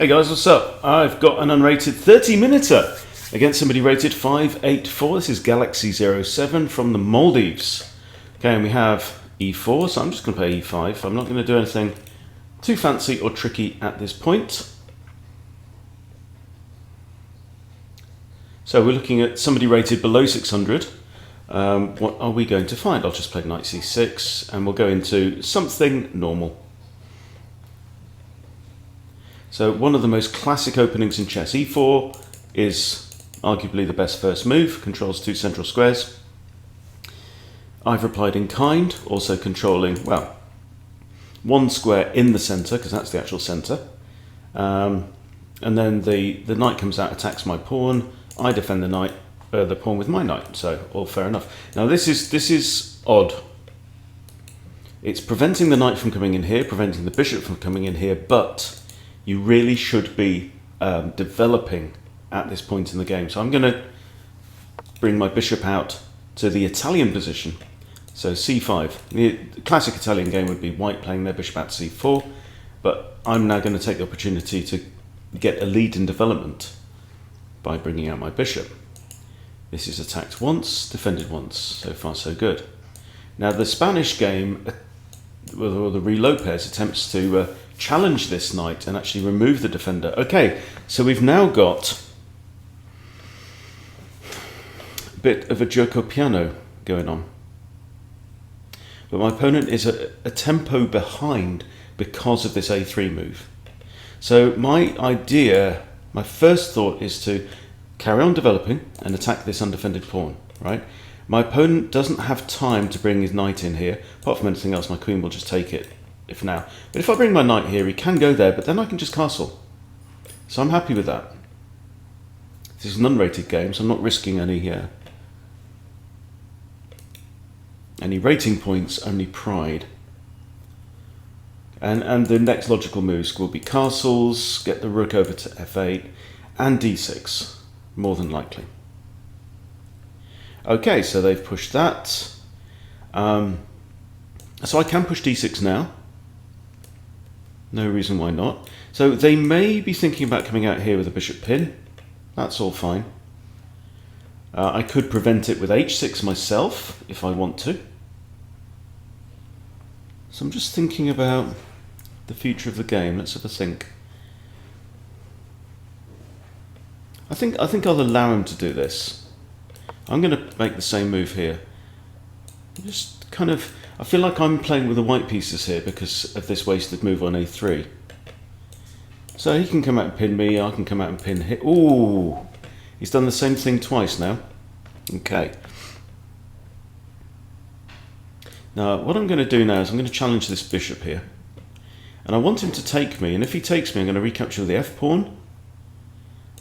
Hey guys, what's up? I've got an unrated 30-minuter against somebody rated 584. This is Galaxy 07 from the Maldives. Okay, and we have e4, so I'm just going to play e5. I'm not going to do anything too fancy or tricky at this point. So we're looking at somebody rated below 600. What are we going to find? I'll just play knight c6 and we'll go into something normal. So one of the most classic openings in chess, e4 is arguably the best first move, controls two central squares. I've replied in kind, also controlling, well, one square in the centre, because that's the actual centre. And then the knight comes out, attacks my pawn. I defend the pawn with my knight, so all fair enough. Now this is odd. It's preventing the knight from coming in here, preventing the bishop from coming in here, but you really should be developing at this point in the game. So I'm going to bring my bishop out to the Italian position. So c5. The classic Italian game would be white playing their bishop out to c4, but I'm now going to take the opportunity to get a lead in development by bringing out my bishop. This is attacked once, defended once. So far so good. Now the Spanish game, or the Ruy Lopez, attempts to challenge this knight and actually remove the defender. Okay, so we've now got a bit of a gioco piano going on. But my opponent is a tempo behind because of this a3 move. So my idea, my first thought is to carry on developing and attack this undefended pawn, right? My opponent doesn't have time to bring his knight in here. Apart from anything else, my queen will just take it if now. But if I bring my knight here, he can go there, but then I can just castle. So I'm happy with that. This is an unrated game, so I'm not risking any rating points, only pride. And the next logical moves will be castles, get the rook over to f8, and d6, more than likely. Okay, so they've pushed that. So I can push d6 now. No reason why not. So they may be thinking about coming out here with a bishop pin. That's all fine. I could prevent it with h6 myself if I want to. So I'm just thinking about the future of the game. Let's have a think. I think I'll allow him to do this. I'm going to make the same move here. Just kind of, I feel like I'm playing with the white pieces here because of this wasted move on a3. So he can come out and pin me, I can come out and pin him. Ooh, he's done the same thing twice now. Okay. Now what I'm going to do now is I'm going to challenge this bishop here. And I want him to take me, and if he takes me I'm going to recapture the f-pawn.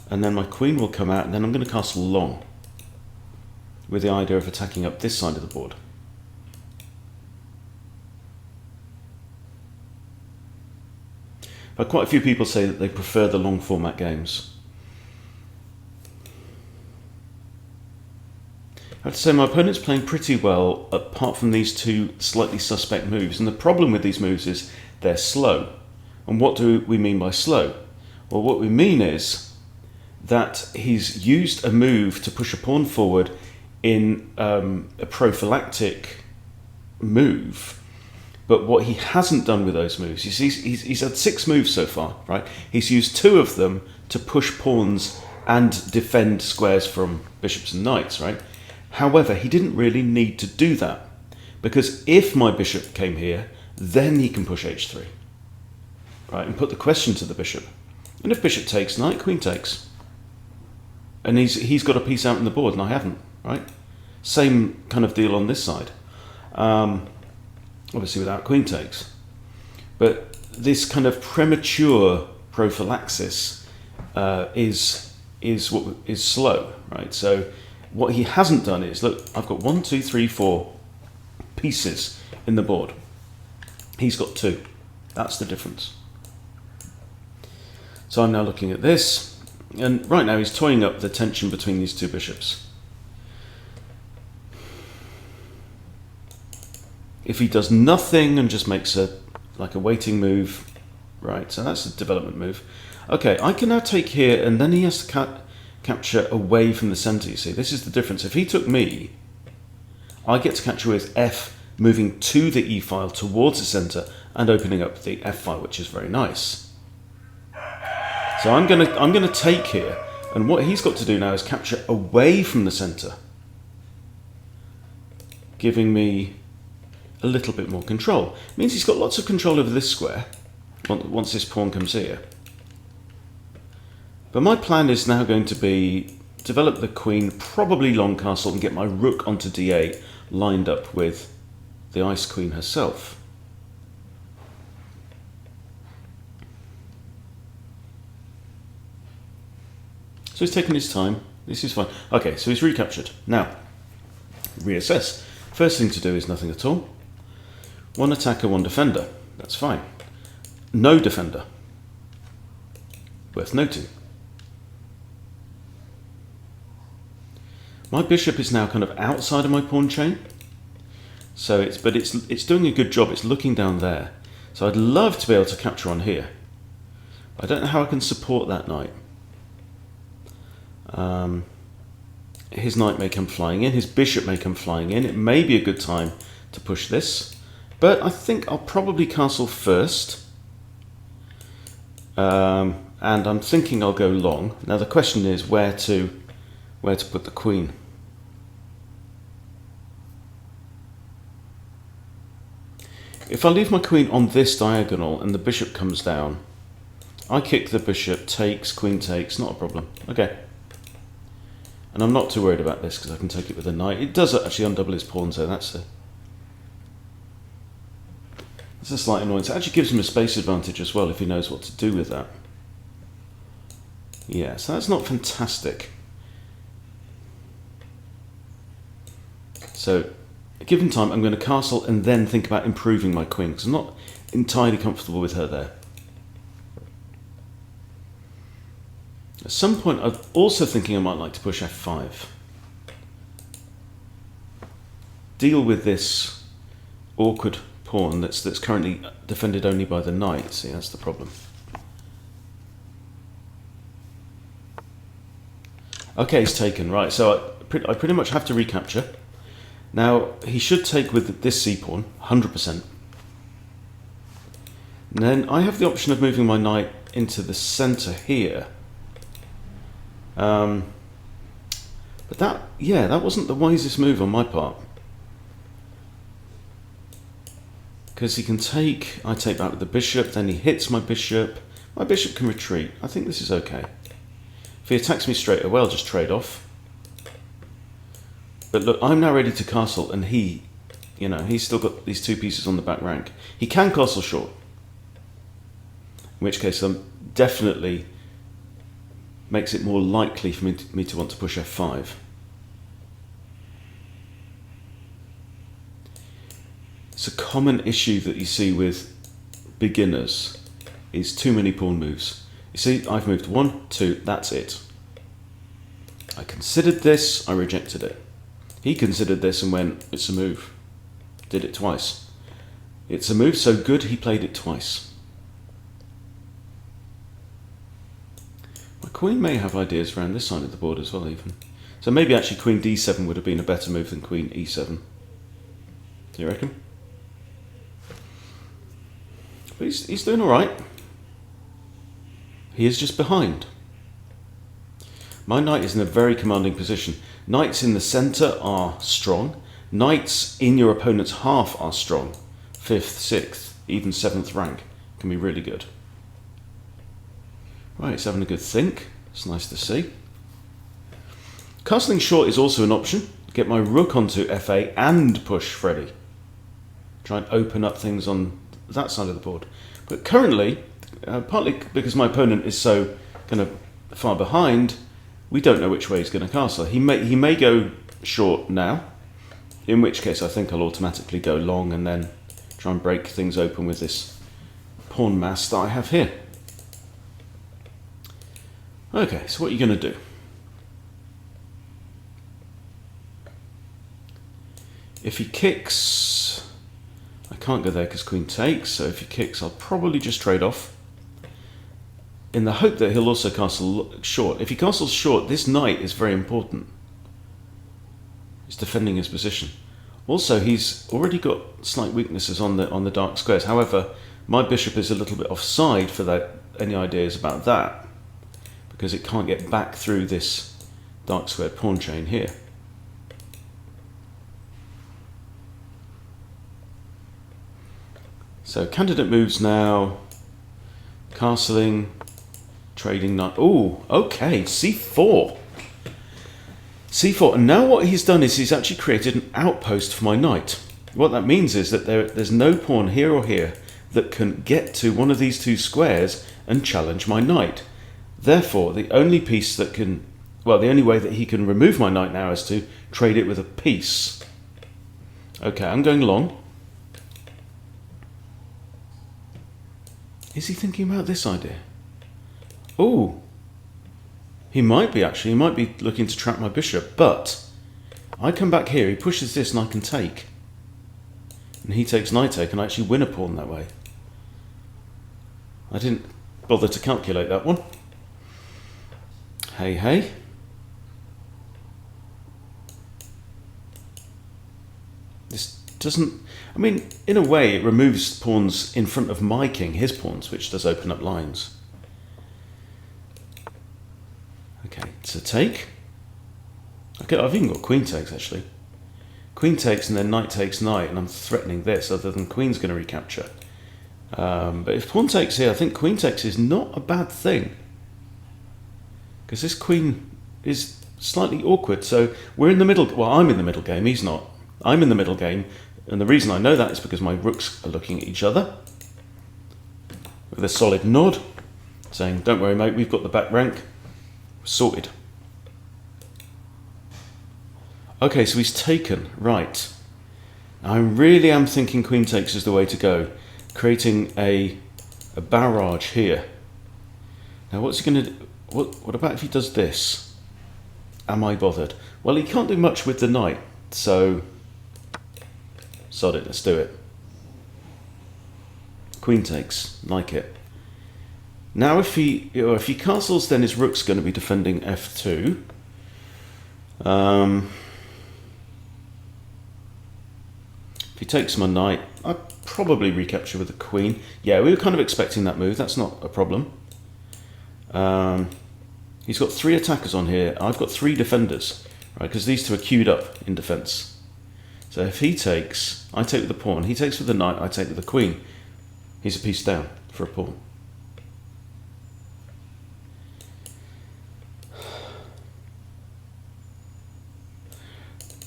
And then my queen will come out, and then I'm going to castle long, with the idea of attacking up this side of the board. But quite a few people say that they prefer the long format games. I have to say my opponent's playing pretty well, apart from these two slightly suspect moves. And the problem with these moves is they're slow. And what do we mean by slow? Well, what we mean is that he's used a move to push a pawn forward in a prophylactic move, but what he hasn't done with those moves, he's had 6 moves so far, right? He's used 2 of them to push pawns and defend squares from bishops and knights, right? However, he didn't really need to do that, because if my bishop came here, then he can push h3, right, and put the question to the bishop. And if bishop takes, knight, queen takes. And he's got a piece out in the board and I haven't, right? Same kind of deal on this side. Obviously without queen takes. But this kind of premature prophylaxis is slow, right? So what he hasn't done is, look, I've got 1, 2, 3, 4 pieces in the board. He's got 2. That's the difference. So I'm now looking at this. And right now he's toying up the tension between these two bishops. If he does nothing and just makes like a waiting move, right, so that's a development move, Okay, I can now take here, and then he has to capture away from the centre, you see. This is the difference. If he took me, I get to capture with F moving to the E file towards the centre and opening up the F file, which is very nice. So I'm gonna take here, and what he's got to do now is capture away from the centre, giving me a little bit more control. It means he's got lots of control over this square once this pawn comes here. But my plan is now going to be develop the queen, probably long castle, and get my rook onto d8 lined up with the ice queen herself. So he's taking his time. This is fine. Okay, so he's recaptured. Now, reassess. First thing to do is nothing at all. One attacker, one defender. That's fine. No defender. Worth noting. My bishop is now kind of outside of my pawn chain. So it's doing a good job. It's looking down there. So I'd love to be able to capture on here. I don't know how I can support that knight. His knight may come flying in. His bishop may come flying in. It may be a good time to push this. But I think I'll probably castle first. And I'm thinking I'll go long. Now the question is where to put the queen. If I leave my queen on this diagonal and the bishop comes down, I kick the bishop, takes, queen takes, not a problem. Okay. And I'm not too worried about this because I can take it with a knight. It does actually undouble his pawn, so that's a slight annoyance. It actually gives him a space advantage as well if he knows what to do with that. Yeah, so that's not fantastic. So, given time, I'm going to castle and then think about improving my queen, because I'm not entirely comfortable with her there. At some point, I'm also thinking I might like to push f5. Deal with this awkward pawn that's currently defended only by the knight. See, that's the problem. Okay, he's taken. Right, so I pretty much have to recapture. Now, he should take with this c-pawn, 100%. And then I have the option of moving my knight into the centre here. But that wasn't the wisest move on my part. Because he can take, I take back with the bishop, then he hits my bishop can retreat. I think this is okay. If he attacks me straight away, I'll just trade off. But look, I'm now ready to castle, and he's still got these two pieces on the back rank. He can castle short. In which case, definitely makes it more likely for me to want to push f5. It's a common issue that you see with beginners, is too many pawn moves. You see, I've moved 1, 2, that's it. I considered this, I rejected it. He considered this and went, it's a move. Did it twice. It's a move so good he played it twice. My queen may have ideas around this side of the board as well, even. So maybe actually queen d7 would have been a better move than queen e7. Do you reckon? But he's doing alright. He is just behind. My knight is in a very commanding position. Knights in the centre are strong. Knights in your opponent's half are strong. 5th, 6th, even 7th rank can be really good. Right, he's having a good think. It's nice to see. Castling short is also an option. Get my rook onto f8 and push Freddy. Try and open up things on that side of the board. But currently, partly because my opponent is so kind of far behind, we don't know which way he's going to castle. He may go short now, in which case I think I'll automatically go long and then try and break things open with this pawn mass that I have here. Okay, so what are you going to do? If he kicks, I can't go there because queen takes, so if he kicks I'll probably just trade off. in the hope that he'll also castle short. If he castles short, this knight is very important. He's defending his position. Also, he's already got slight weaknesses on the dark squares. However, my bishop is a little bit offside for that. Any ideas about that? Because it can't get back through this dark square pawn chain here. So candidate moves now. Castling, trading knight. Oh, okay, c4. c4, and now what he's done is he's actually created an outpost for my knight. What that means is that there's no pawn here or here that can get to one of these two squares and challenge my knight. Therefore, the only piece that can, well, the only way that he can remove my knight now is to trade it with a piece. Okay, I'm going long. Is he thinking about this idea? Oh, he might be actually. He might be looking to trap my bishop, but I come back here, he pushes this and I can take. And he takes knight take and I actually win a pawn that way. I didn't bother to calculate that one. Hey, hey. This doesn't... I mean, in a way, it removes pawns in front of my king, his pawns, which does open up lines. Okay, it's a take. Okay, I've even got queen takes, actually. Queen takes and then knight takes knight, and I'm threatening this, other than queen's going to recapture. But if pawn takes here, I think queen takes is not a bad thing. Because this queen is slightly awkward, so we're in the middle... Well, I'm in the middle game, he's not. I'm in the middle game, and the reason I know that is because my rooks are looking at each other with a solid nod, saying, don't worry mate, we've got the back rank, we're sorted. Okay, so he's taken, right. I really am thinking queen takes is the way to go, creating a barrage here. Now what's he going to do? What about if he does this? Am I bothered? Well, he can't do much with the knight, so sod it, let's do it. Queen takes, like it. Now if he castles, then his rook's going to be defending f2. If he takes my knight, I'd probably recapture with the queen. Yeah, we were kind of expecting that move, that's not a problem. He's got 3 attackers on here, I've got 3 defenders, right? Because these two are queued up in defense. So if he takes, I take with the pawn, he takes with the knight, I take with the queen. He's a piece down for a pawn.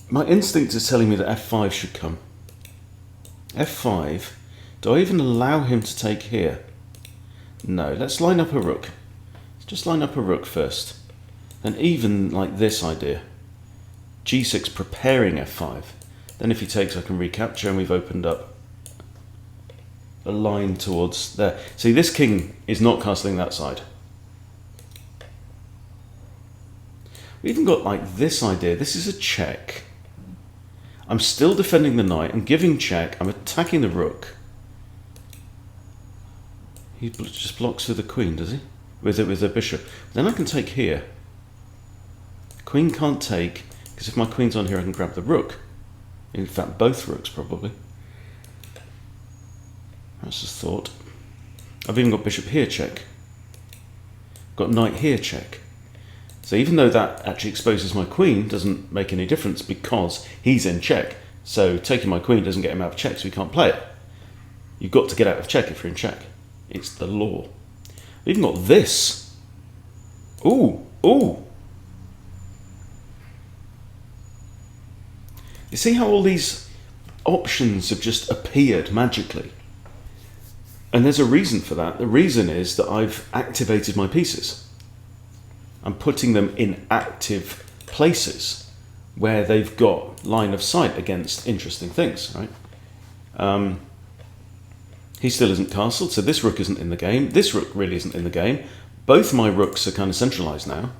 My instinct is telling me that f5 should come. f5, do I even allow him to take here? No, let's line up a rook. Let's just line up a rook first. And even like this idea. g6 preparing f5. Then if he takes, I can recapture, and we've opened up a line towards there. See, this king is not castling that side. We even got like this idea. This is a check. I'm still defending the knight. I'm giving check. I'm attacking the rook. He just blocks with the queen, does he? With the bishop. Then I can take here. Queen can't take, because if my queen's on here, I can grab the rook. In fact, both rooks, probably. That's a thought. I've even got bishop here, check. Got knight here, check. So even though that actually exposes my queen, doesn't make any difference because he's in check. So taking my queen doesn't get him out of check, so he can't play it. You've got to get out of check if you're in check. It's the law. I've even got this. Ooh, ooh. You see how all these options have just appeared magically? And there's a reason for that. The reason is that I've activated my pieces. I'm putting them in active places where they've got line of sight against interesting things, right? He still isn't castled, so this rook isn't in the game. This rook really isn't in the game. Both my rooks are kind of centralized now.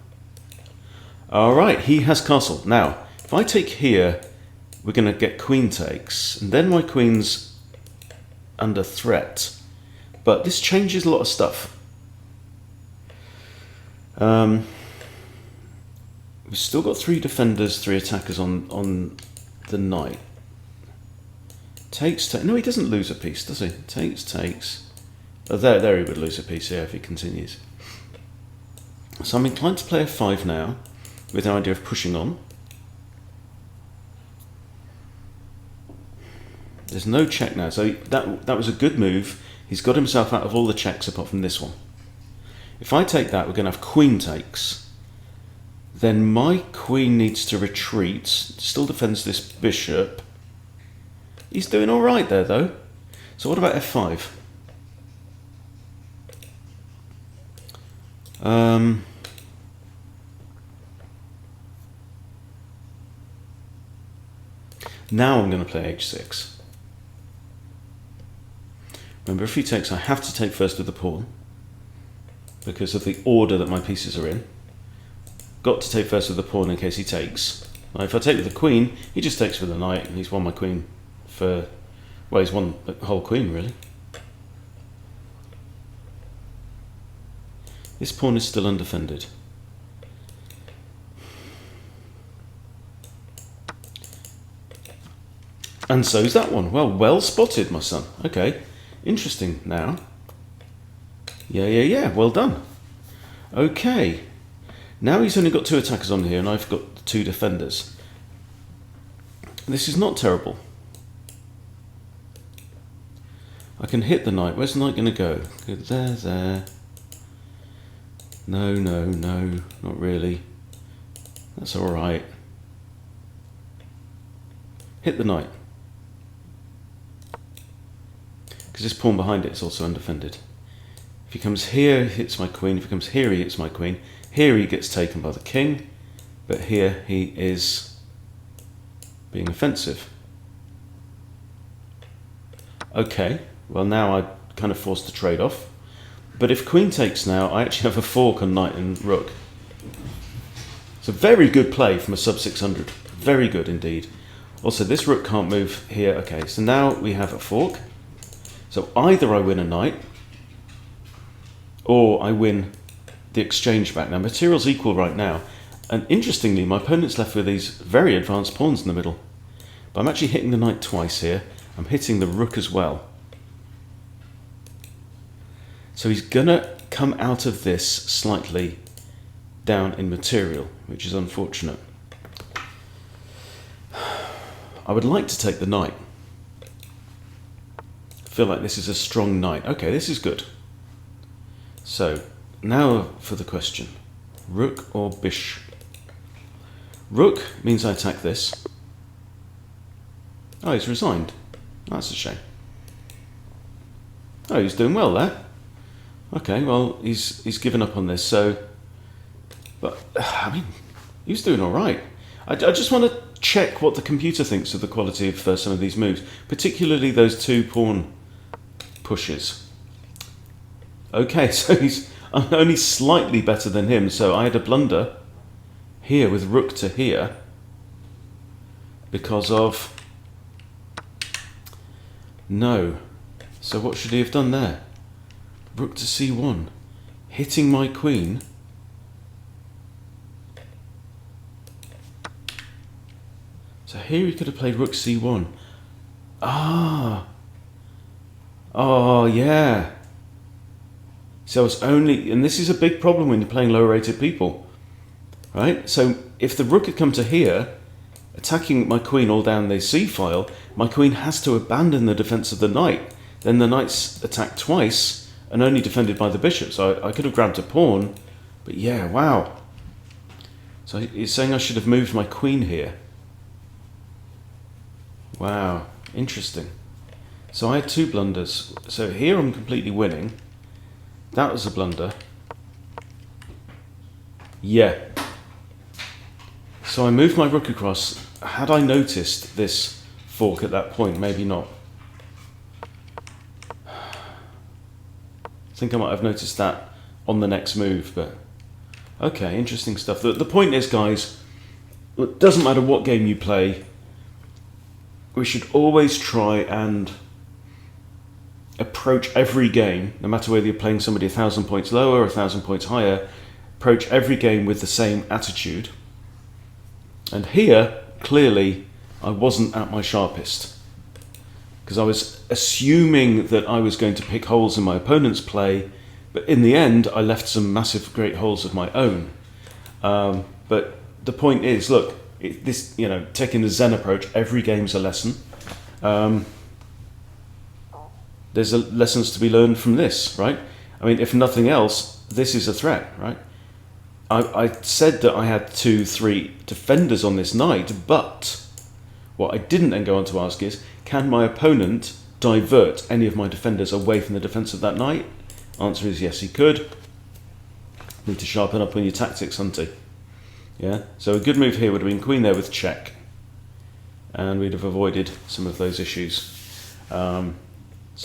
All right, he has castled. Now, if I take here, we're going to get queen takes, and then my queen's under threat. But this changes a lot of stuff. We've still got 3 defenders, 3 attackers on the knight. Takes, no, he doesn't lose a piece, does he? Takes. Oh, there he would lose a piece, yeah, if he continues. So I'm inclined to play f5 now, with the idea of pushing on. There's no check now, so that was a good move. He's got himself out of all the checks apart from this one. If I take that, we're going to have queen takes. Then my queen needs to retreat. Still defends this bishop. He's doing all right there, though. So what about f5? Now I'm going to play h6. Remember, if he takes, I have to take first with the pawn because of the order that my pieces are in. Got to take first with the pawn in case he takes. Now, if I take with the queen, he just takes with the knight, and he's won my queen for, well, he's won the whole queen, really. This pawn is still undefended. And so's that one. Well spotted, my son. Okay, interesting now. Yeah, well done. Okay, now he's only got 2 attackers on here and I've got 2 defenders. This is not terrible. I can hit the knight. Where's the knight going to go? Good, there. No, not really. That's all right. Hit the knight. Because this pawn behind it is also undefended. If he comes here, he hits my queen. If he comes here, he hits my queen. Here he gets taken by the king. But here he is being offensive. Okay, well now I'm kind of forced to trade off. But if queen takes now, I actually have a fork on knight and rook. It's a very good play from a sub 600. Very good indeed. Also, this rook can't move here. Okay, so now we have a fork. So either I win a knight, or I win the exchange back. Now, material's equal right now. And interestingly, my opponent's left with these very advanced pawns in the middle. But I'm actually hitting the knight twice here. I'm hitting the rook as well. So he's going to come out of this slightly down in material, which is unfortunate. I would like to take the knight. I feel like this is a strong knight. Okay, this is good. So, now for the question. Rook or bish? Rook means I attack this. Oh, he's resigned. That's a shame. Oh, he's doing well there. Okay, well, he's given up on this, so... But, I mean, he's doing all right. I just want to check what the computer thinks of the quality of some of these moves, particularly those 2 pawn pushes. Okay, so I'm only slightly better than him, so I had a blunder here with rook to here because of... No. So what should he have done there? Rook to c1, hitting my queen. So here he could have played rook c1. Ah. Oh, yeah. So it's only, and this is a big problem when you're playing lower rated people, right? So if the rook had come to here, attacking my queen all down the c file, my queen has to abandon the defense of the knight. Then the knight's attacked twice and only defended by the bishop. So I could have grabbed a pawn, but yeah, wow. So he's saying I should have moved my queen here. Wow, interesting. So I had 2 blunders. So here I'm completely winning. That was a blunder. Yeah. So I moved my rook across. Had I noticed this fork at that point? Maybe not. I think I might have noticed that on the next move, but... Okay, interesting stuff. The point is, guys, it doesn't matter what game you play, we should always try and approach every game, no matter whether you're playing somebody 1,000 points lower or 1,000 points higher, approach every game with the same attitude. And here, clearly, I wasn't at my sharpest, because I was assuming that I was going to pick holes in my opponent's play, but in the end, I left some massive, great holes of my own. But the point is, look, taking the Zen approach, every game's a lesson. There's lessons to be learned from this, right? I mean, if nothing else, this is a threat, right? I said that I had 2-3 defenders on this knight, but what I didn't then go on to ask is, can my opponent divert any of my defenders away from the defense of that knight? Answer is yes, he could. Need to sharpen up on your tactics, hunty. Yeah, so a good move here would have been queen there with check, and we'd have avoided some of those issues. So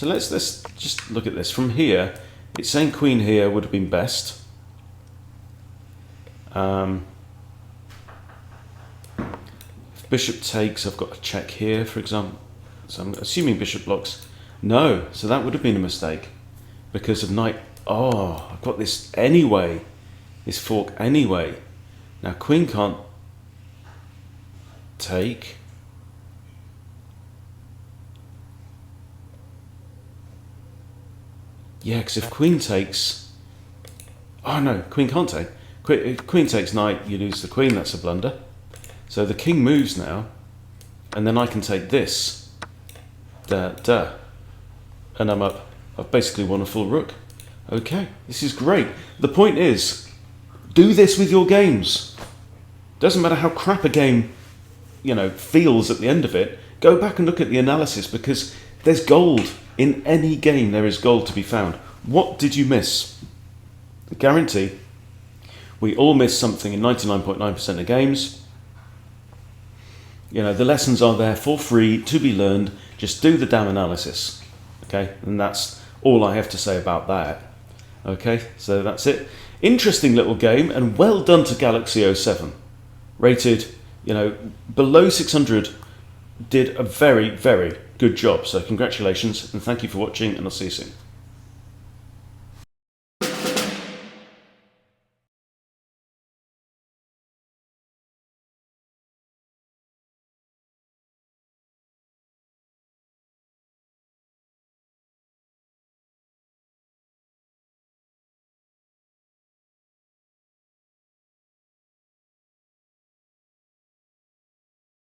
let's just look at this from here. It's saying queen here would have been best. If bishop takes, I've got a check here, for example. So I'm assuming bishop blocks. No, so that would have been a mistake because of knight. Oh, I've got this anyway. This fork anyway. Now queen can't take. Yeah, because if queen takes... Oh no, queen can't take. Queen takes knight, you lose the queen, that's a blunder. So the king moves now, and then I can take this. And I'm up. I've basically won a full rook. Okay, this is great. The point is, do this with your games. Doesn't matter how crap a game, feels at the end of it. Go back and look at the analysis, because there's gold. In any game, there is gold to be found. What did you miss? I guarantee we all miss something in 99.9% of games. The lessons are there for free to be learned. Just do the damn analysis. Okay, and that's all I have to say about that. Okay, so that's it. Interesting little game, and well done to Galaxy 07. Rated, below 600, did a very, very good job. So congratulations, and thank you for watching, and I'll see you soon.